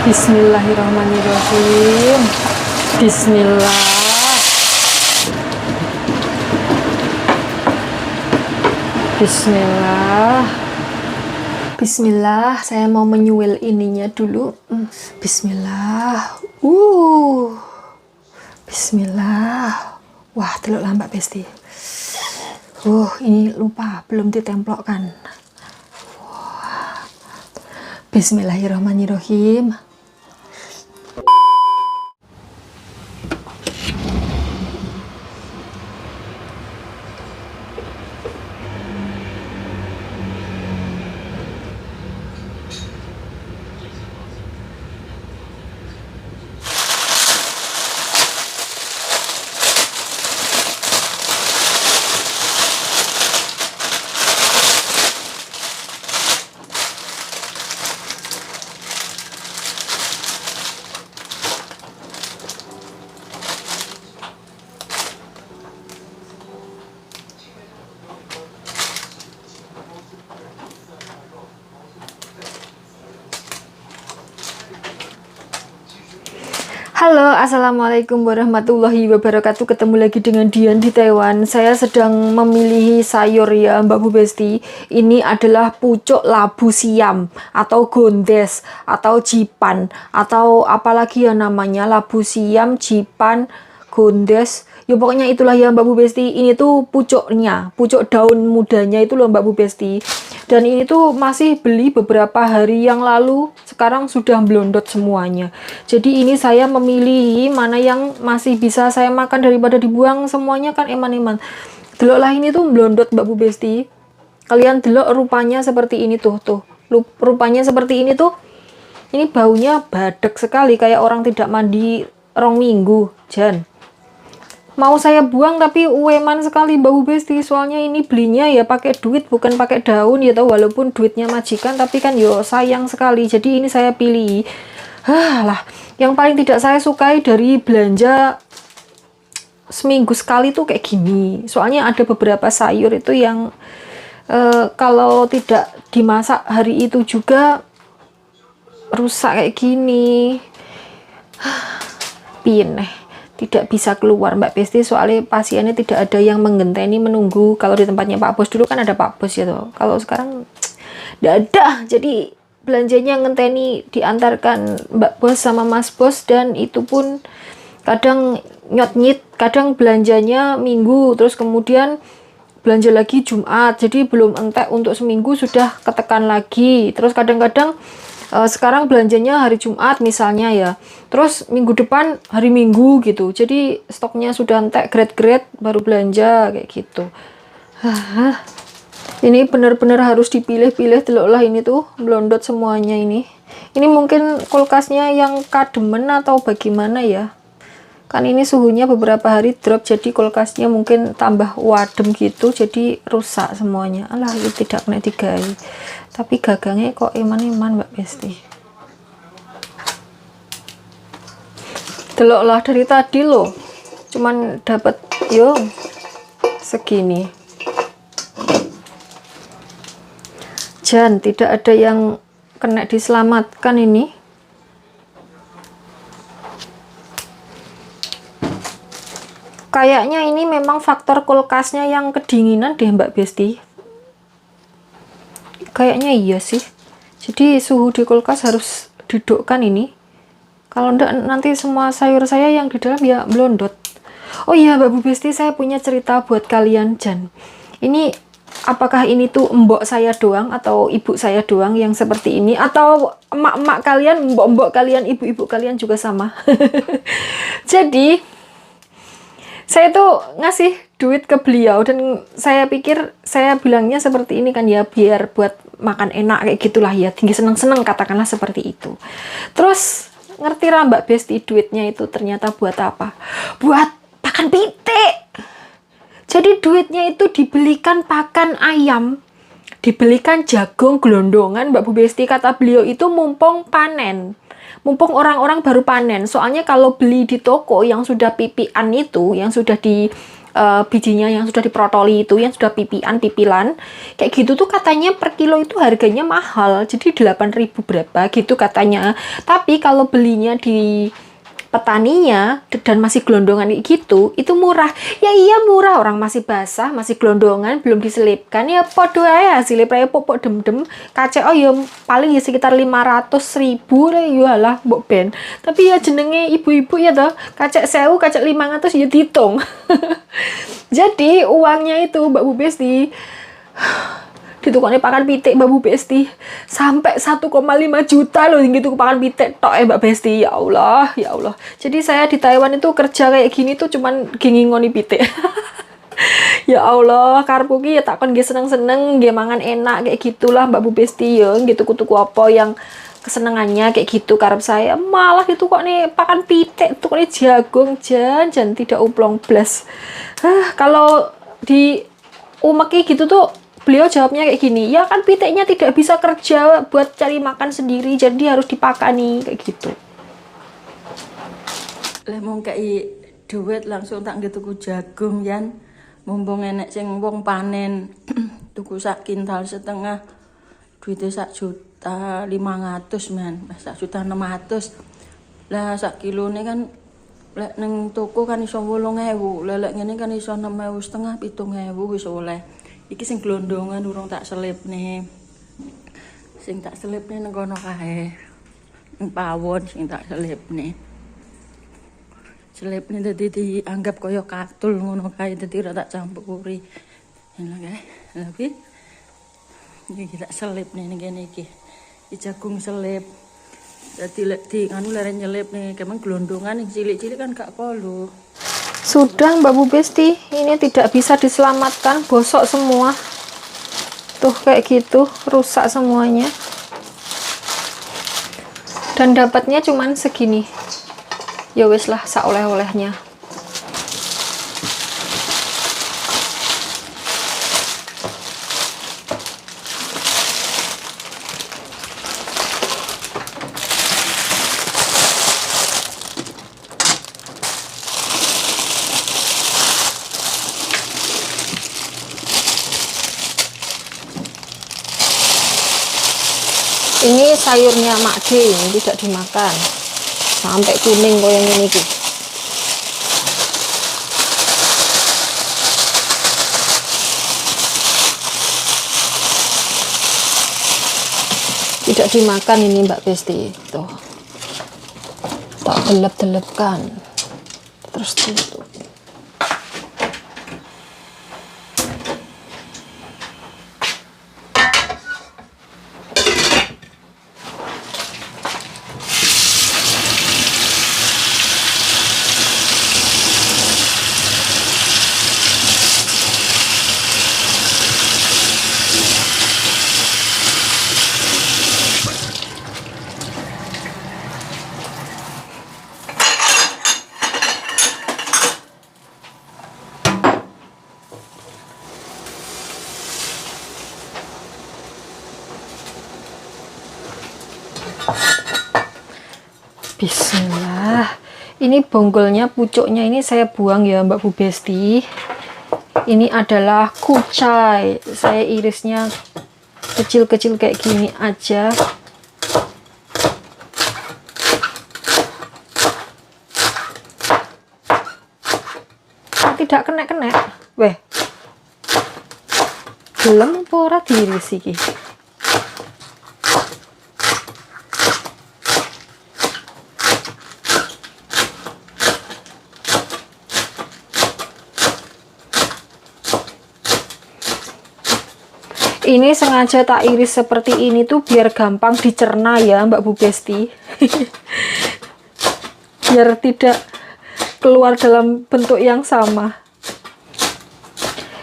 Bismillahirrahmanirrahim. Bismillah. Bismillah. Bismillah. Saya mau menyuil ininya dulu. Bismillah. Bismillah. Wah, teluk lambat Besti. Ini lupa, belum ditemplokkan. Bismillahirrahmanirrahim. Halo, assalamualaikum warahmatullahi wabarakatuh. Ketemu lagi dengan Dian di Taiwan. Saya sedang memilih sayur ya Mbak Bu Besti. Ini adalah pucuk labu siam atau gondes atau jipan atau apalagi ya namanya, labu siam, jipan, gondes. Ya pokoknya itulah ya Mbak Bu Besti. Ini tuh pucuknya, pucuk daun mudanya itu loh Mbak Bu Besti. Dan ini tuh masih beli beberapa hari yang lalu, sekarang sudah blondot semuanya. Jadi ini saya memilih mana yang masih bisa saya makan daripada dibuang semuanya kan eman-eman. Deloklah ini tuh blondot Mbak Bu Besti. Kalian delok rupanya seperti ini tuh. Rupanya seperti ini tuh. Ini baunya badek sekali kayak orang tidak mandi 2 minggu, Jan. Mau saya buang tapi ueman sekali Mbak Bu Besti, soalnya ini belinya ya pakai duit bukan pakai daun ya tahu, walaupun duitnya majikan tapi kan yo sayang sekali. Jadi ini saya pilih. Lah, yang paling tidak saya sukai dari belanja seminggu sekali tuh kayak gini. Soalnya ada beberapa sayur itu yang kalau tidak dimasak hari itu juga rusak kayak gini. Pineh. Tidak bisa keluar Mbak Besti, soalnya pasiennya tidak ada yang menggenteni menunggu. Kalau di tempatnya Pak Bos dulu kan ada Pak Bos ya toh. Kalau sekarang tidak ada, jadi belanjanya ngenteni diantarkan Mbak Bos sama Mas Bos, dan itu pun kadang nyot-nyit, kadang belanjanya Minggu terus kemudian belanja lagi Jumat, jadi belum entek untuk seminggu sudah ketekan lagi. Terus kadang-kadang sekarang belanjanya hari Jumat misalnya ya, terus minggu depan hari Minggu gitu, jadi stoknya sudah entek, grade-grade baru belanja kayak gitu. Ini benar-benar harus dipilih-pilih. Deloklah ini tuh blondot semuanya. Ini mungkin kulkasnya yang kademen atau bagaimana ya, kan ini suhunya beberapa hari drop, jadi kulkasnya mungkin tambah wadem gitu, jadi rusak semuanya. Alah, ini tidak kena digai. Tapi gagangnya kok eman-eman Mbak Besti. Deloklah dari tadi loh, cuman dapat yo segini. Jan, tidak ada yang kena diselamatkan ini. Kayaknya ini memang faktor kulkasnya yang kedinginan deh Mbak Besti. Kayaknya iya sih. Jadi suhu di kulkas harus didukkan ini. Kalau enggak nanti semua sayur saya yang di dalam ya blondot. Oh iya Mbak Bu Besti, saya punya cerita buat kalian Jan. Ini apakah ini tuh mbok saya doang atau ibu saya doang yang seperti ini, atau emak-emak kalian, mbok-mbok kalian, ibu-ibu kalian juga sama. Jadi saya tuh ngasih duit ke beliau dan saya pikir, saya bilangnya seperti ini kan ya, biar buat makan enak kayak gitulah ya, tinggi seneng-seneng katakanlah seperti itu. Terus ngerti lah Mbak Besti, duitnya itu ternyata buat apa? Buat pakan pitik. Jadi duitnya itu dibelikan pakan ayam, dibelikan jagung gelondongan Mbak Bu Besti. Kata beliau itu mumpung panen, mumpung orang-orang baru panen. Soalnya kalau beli di toko yang sudah pipian itu, yang sudah di bijinya yang sudah diprotoli itu, yang sudah pipilan kayak gitu tuh katanya per kilo itu harganya mahal, jadi 8.000 berapa gitu katanya. Tapi kalau belinya di petaninya dan masih gelondongan gitu, itu murah. Ya iya murah, orang masih basah, masih gelondongan, belum diselipkan, ya podo aja hasilnya praya popok dem-dem KCO ya paling ya sekitar 500.000 deh, ya lah mbok ben. Tapi ya jenenge ibu-ibu ya toh, kacek 1.000 kacek 500 ya dihitung. Jadi uangnya itu Mbak Bu Besti ditukangnya pakan pitik Mbak Bu Besti sampai 1,5 juta loh gitu pakan pitik tok Mbak Besti. Ya Allah, ya Allah. Jadi saya di Taiwan itu kerja kayak gini tuh cuman ngingoni pitik. Ya Allah, karepku ki ya takon nggih seneng-seneng, nggih mangan enak kayak gitulah Mbak Bu Besti ya, gitu tuku apa yang kesenangannya kayak gitu karep saya. Malah gitu kok nih pakan pitik, tuh kok nih jagung jan tidak uplong blas. Kalau di umeki gitu tuh beliau jawabnya kayak gini, ya kan pitiknya tidak bisa kerja buat cari makan sendiri, jadi harus dipakani kayak gitu. Lemong kayak duit langsung tak tuku jagung yan, mumpung enek sing wong panen tuku sak kintal setengah, duitnya 1.500.000 man, 1.600.000 lah sak kilo ini kan lek neng toko kan iso 8.000, lek ngene kan iso 6.500 7.000 wis oleh. Iki sing glondongan urung tak selip nih. Sing tak selip nih nang kono kae. Nang pawon sing tak selip nih. Selip nih dadi dianggap kaya katul ngono kae dadi ora tak campuri. Ngono kae. Lagi iki tak selip nih ning kene iki. Iki jagung selip. Dadi lek di anu leren nyelip nih, kemang glondongan yang cilik-cilik kan gak kolu. Sudah Mbak Bu Besti, ini tidak bisa diselamatkan, bosok semua. Tuh kayak gitu, rusak semuanya. Dan dapatnya cuman segini. Ya wis lah, sak oleh-olehnya. Ini sayurnya Mak D, ini tidak dimakan sampai kuning kayak ini gitu. Tidak dimakan ini Mbak Besti. Tuh tak delep-delepkan terus tutup. Bismillah. Ini bonggolnya, pucuknya ini saya buang ya Mbak Bu Besti. Ini adalah kucai. Saya irisnya kecil-kecil kayak gini aja. Tidak kena-kena. Weh. Gelem apa ora diiris iki? Ini sengaja tak iris seperti ini tuh biar gampang dicerna ya Mbak Bu Besti. Biar tidak keluar dalam bentuk yang sama.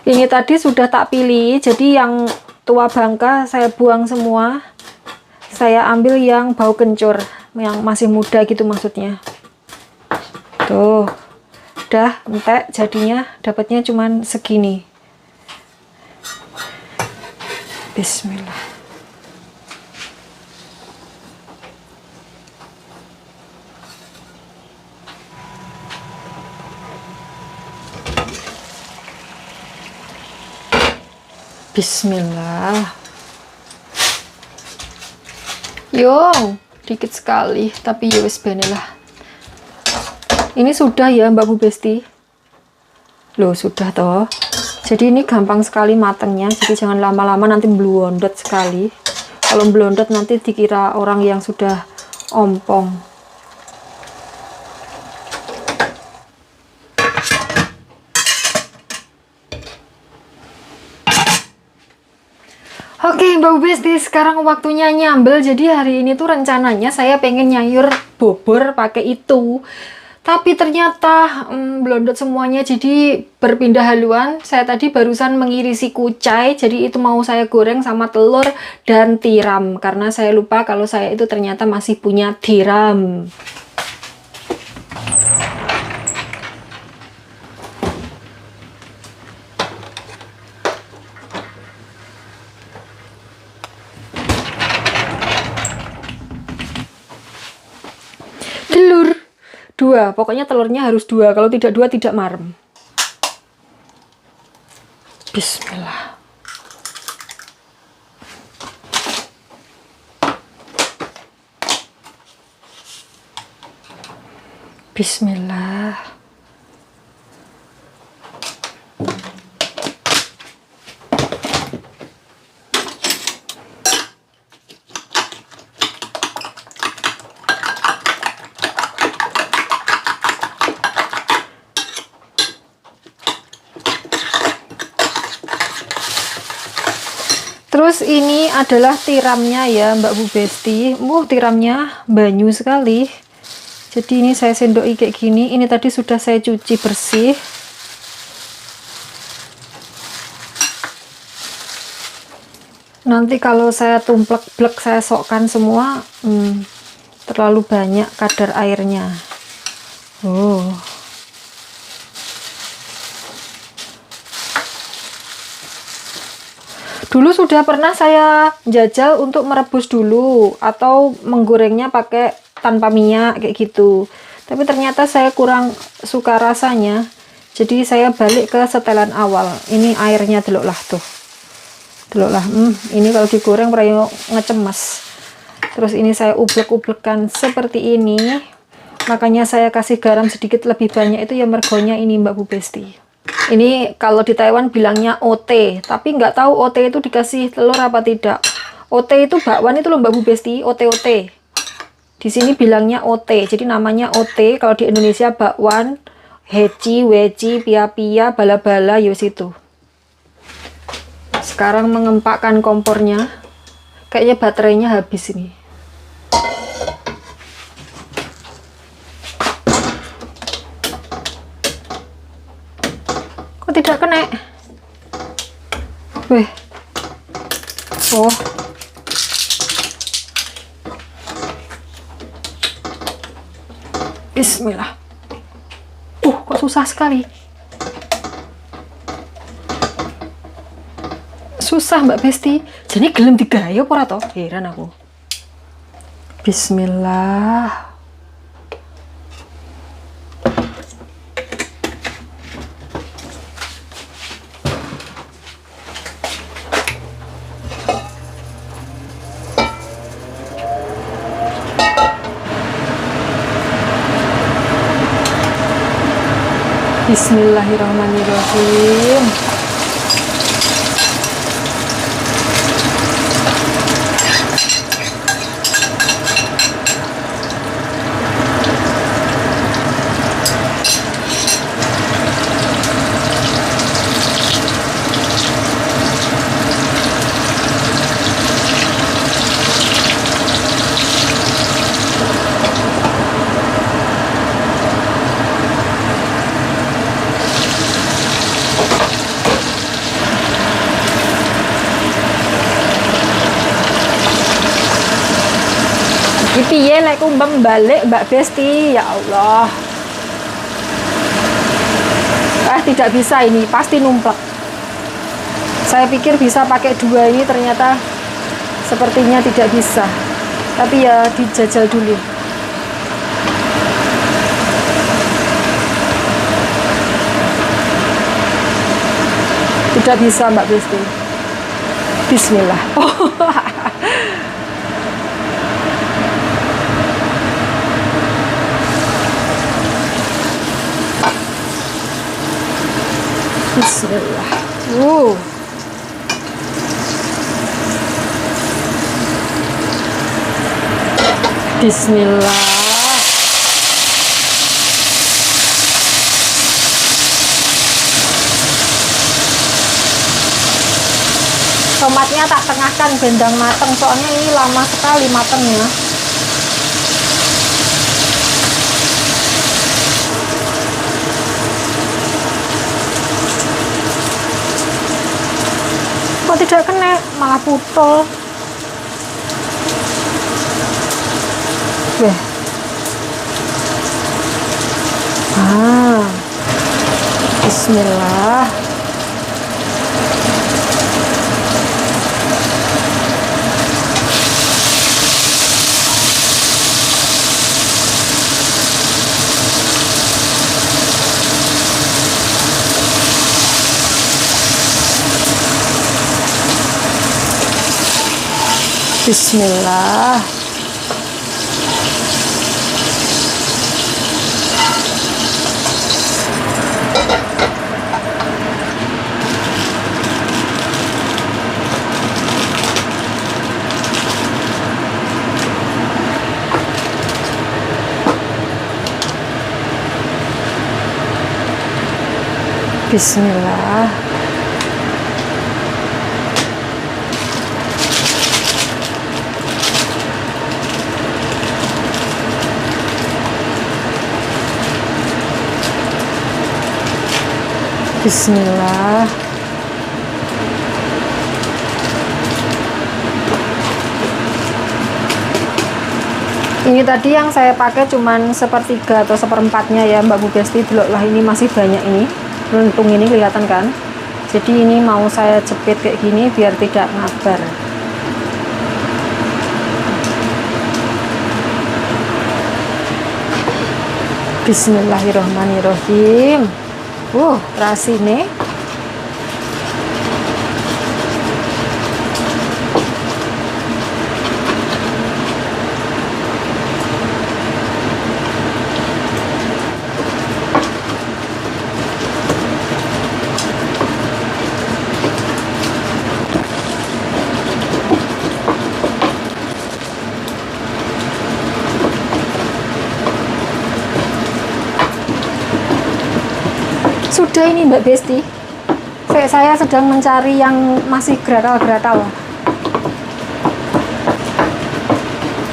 Ini tadi sudah tak pilih, jadi yang tua bangka saya buang semua. Saya ambil yang bau kencur, yang masih muda gitu maksudnya. Tuh, udah entek jadinya, dapatnya cuman segini. Bismillah. Bismillah. Yo, dikit sekali, tapi ya wis bene lah. Ini sudah ya Mbak Bu Besti. Loh, sudah toh. Jadi ini gampang sekali matangnya, jadi jangan lama-lama nanti blondot sekali. Kalau blondot nanti dikira orang yang sudah ompong. Oke Mbak Besti, sekarang waktunya nyambel. Jadi hari ini tuh rencananya saya pengen nyayur bobor pakai itu. Tapi ternyata blondot semuanya, jadi berpindah haluan. Saya tadi barusan mengirisi kucai, jadi itu mau saya goreng sama telur dan tiram. Karena saya lupa kalau saya itu ternyata masih punya tiram. Telur 2, pokoknya telurnya harus 2, kalau tidak 2 tidak marem. Bismillah. Bismillah. Terus ini adalah tiramnya ya Mbak Bu Besti. Tiramnya banyu sekali. Jadi ini saya sendoki kayak gini. Ini tadi sudah saya cuci bersih. Nanti kalau saya tumplek-blek, saya sokkan semua, terlalu banyak kadar airnya. Dulu sudah pernah saya jajal untuk merebus dulu atau menggorengnya pakai tanpa minyak kayak gitu. Tapi ternyata saya kurang suka rasanya. Jadi saya balik ke setelan awal. Ini airnya delok lah tuh. Delok lah. Ini kalau digoreng perayo ngecemas. Terus ini saya ublek-ublekan seperti ini. Makanya saya kasih garam sedikit lebih banyak, itu ya mergonya ini Mbak Bu Besti. Ini kalau di Taiwan bilangnya OT, tapi nggak tahu OT itu dikasih telur apa tidak. OT itu bakwan itu loh Mbak Bu Besti, OT-OT. Di sini bilangnya OT, jadi namanya OT. Kalau di Indonesia bakwan, heci, weci, pia-pia, bala-bala, yus itu. Sekarang mengempakkan kompornya. Kayaknya baterainya habis ini. Tidak kena. Weh. Oh. Bismillah. Kok susah sekali. Susah Mbak Besti. Jadi gelem digayo apa ora to? Heran aku. Bismillah. Bismillahirrahmanirrahim. Piye lek kumbang balik Mbak Besti, ya Allah. Tidak bisa, ini pasti numplek. Saya pikir bisa pakai 2, ini ternyata sepertinya tidak bisa. Tapi ya dijajal dulu. Tidak bisa Mbak Besti. Bismillah. Bismillah. Bismillah. Tomatnya tak tengahkan bendang mateng, soalnya ini lama sekali matengnya. Kok tidak kena, malah putol. Weh. Bismillah. Bismillah. Bismillah. Bismillah. Ini tadi yang saya pakai cuman sepertiga atau seperempatnya ya Mbak Bu Besti. Deloklah, ini masih banyak ini. Lentung ini kelihatan kan? Jadi ini mau saya jepit kayak gini biar tidak ngabar. Bismillahirrahmanirrahim. Rasine. Sudah ini Mbak Besti. Saya sedang mencari yang masih gratal-gratal.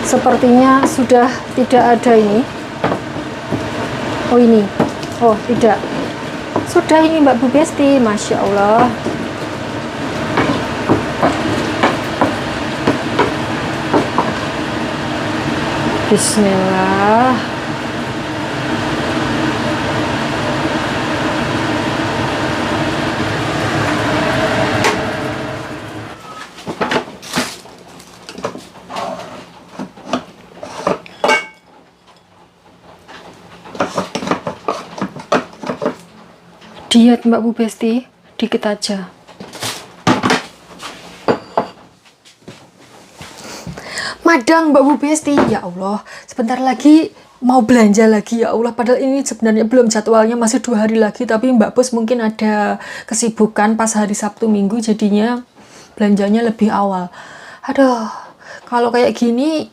Sepertinya sudah tidak ada ini. Oh ini. Oh tidak. Sudah ini Mbak Bu Besti. Masya Allah. Bismillah. Diet Mbak Bu Besti, dikit aja. Madang Mbak Bu Besti, ya Allah, sebentar lagi mau belanja lagi ya Allah. Padahal ini sebenarnya belum jadwalnya, masih 2 hari lagi. Tapi Mbak Bos mungkin ada kesibukan pas hari Sabtu Minggu, jadinya belanjanya lebih awal. Aduh, kalau kayak gini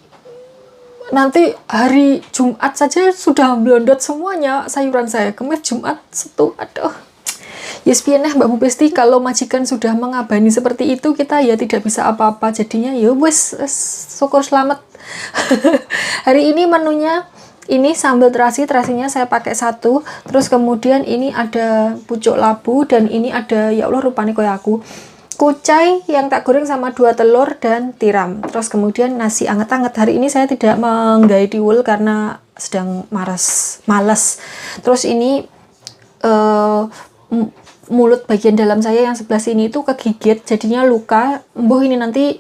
nanti hari Jumat saja sudah melondot semuanya sayuran saya. Kemis, Jumat, Sabtu, aduh. Yes, pianeh Mbak Bu Besti, kalau majikan sudah mengabani seperti itu, kita ya tidak bisa apa-apa. Jadinya ya wes, syukur selamat. Hari ini menunya ini sambal terasinya saya pakai 1, terus kemudian ini ada pucuk labu, dan ini ada, ya Allah rupanya kayak aku, kucai yang tak goreng sama 2 telur dan tiram. Terus kemudian nasi anget-anget. Hari ini saya tidak menggait tiwul karena sedang malas. Terus ini mulut bagian dalam saya yang sebelah sini itu kegigit, jadinya luka. Mbuh ini nanti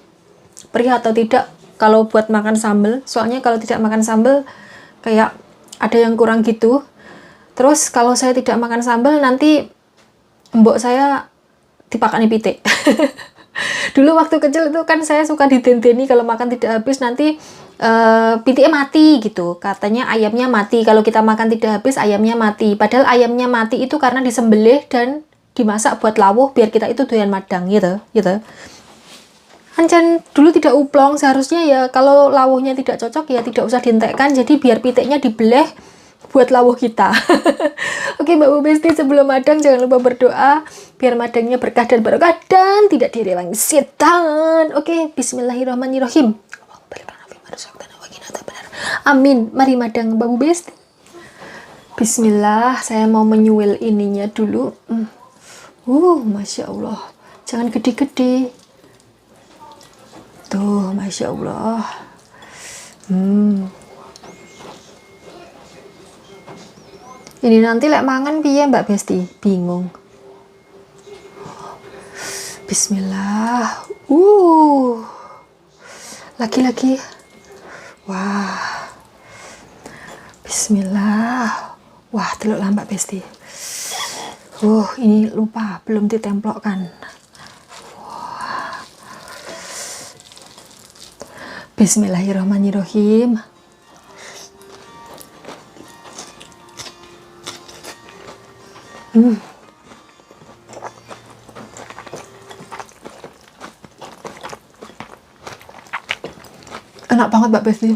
perih atau tidak kalau buat makan sambal. Soalnya kalau tidak makan sambal kayak ada yang kurang gitu. Terus kalau saya tidak makan sambal nanti mbok saya dipakani pitik. Dulu waktu kecil itu kan saya suka didendeni kalau makan tidak habis nanti pitiknya mati gitu. Katanya ayamnya mati. Kalau kita makan tidak habis ayamnya mati. Padahal ayamnya mati itu karena disembelih dan dimasak buat lawuh biar kita itu doyan madang gitu. Ancan dulu tidak uplong, seharusnya ya kalau lawuhnya tidak cocok ya tidak usah dientekkan, jadi biar pitiknya dibeleh buat lawuh kita. Oke Mbak Bu Besti, sebelum madang jangan lupa berdoa biar madangnya berkah dan barokah dan tidak direwangi setan. Oke, bismillahirrahmanirrahim. Amin. Mari madang Mbak Bu Besti. Bismillah, saya mau menyuil ininya dulu. Masya Allah. Jangan gede-gede. Tuh, Masya Allah. Ini nanti lek mangan piye Mbak Besti? Bingung. Bismillah. Lagi-lagi. Wah. Bismillah. Wah, telurlah Mbak Besti. Ini lupa, belum ditemplokkan. Bismillahirrahmanirrahim. Enak banget Mbak Besti.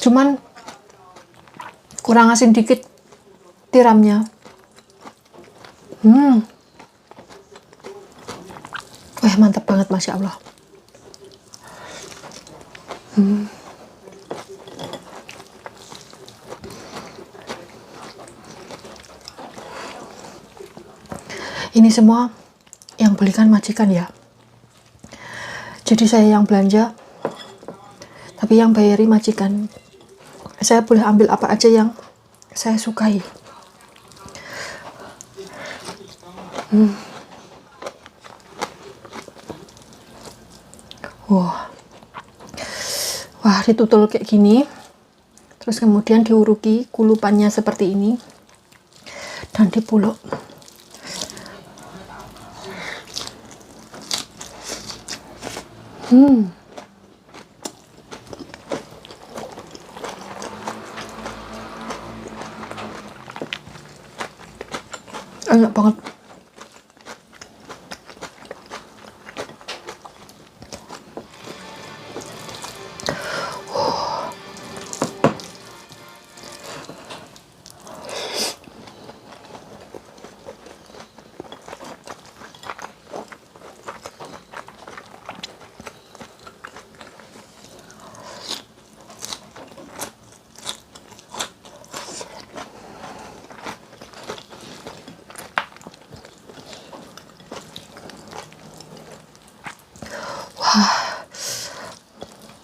Cuman kurang asin dikit tiramnya. Wah, mantap banget, Masya Allah. Ini semua yang belikan majikan ya. Jadi saya yang belanja, tapi yang bayari majikan. Saya boleh ambil apa aja yang saya sukai. Wah, ditutul kayak gini. Terus kemudian diuruki kulupannya seperti ini. Dan dipuluk. Enak banget.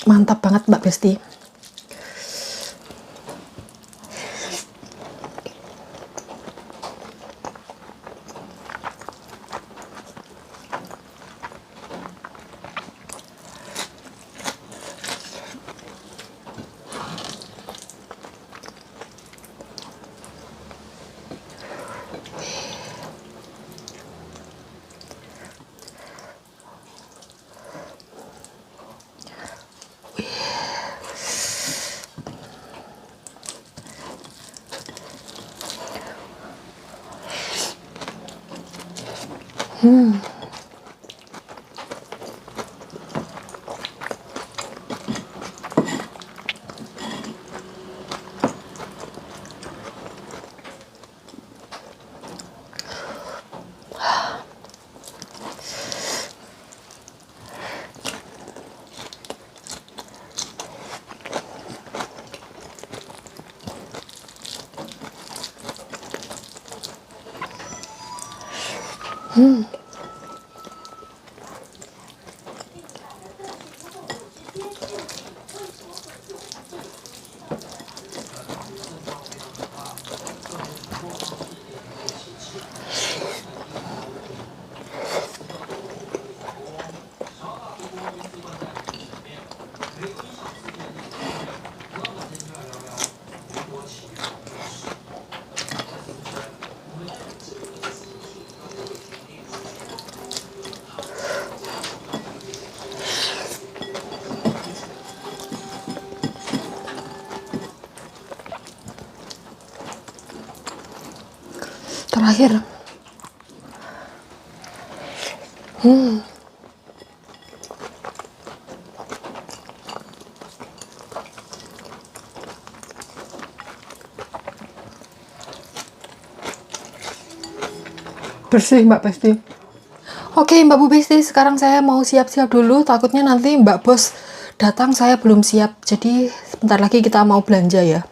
Mantap banget Mbak Besti. terakhir. Bersih Mbak Besti. Oke Mbak Bu Besti, sekarang saya mau siap-siap dulu. Takutnya nanti Mbak Bos datang saya belum siap. Jadi sebentar lagi kita mau belanja ya.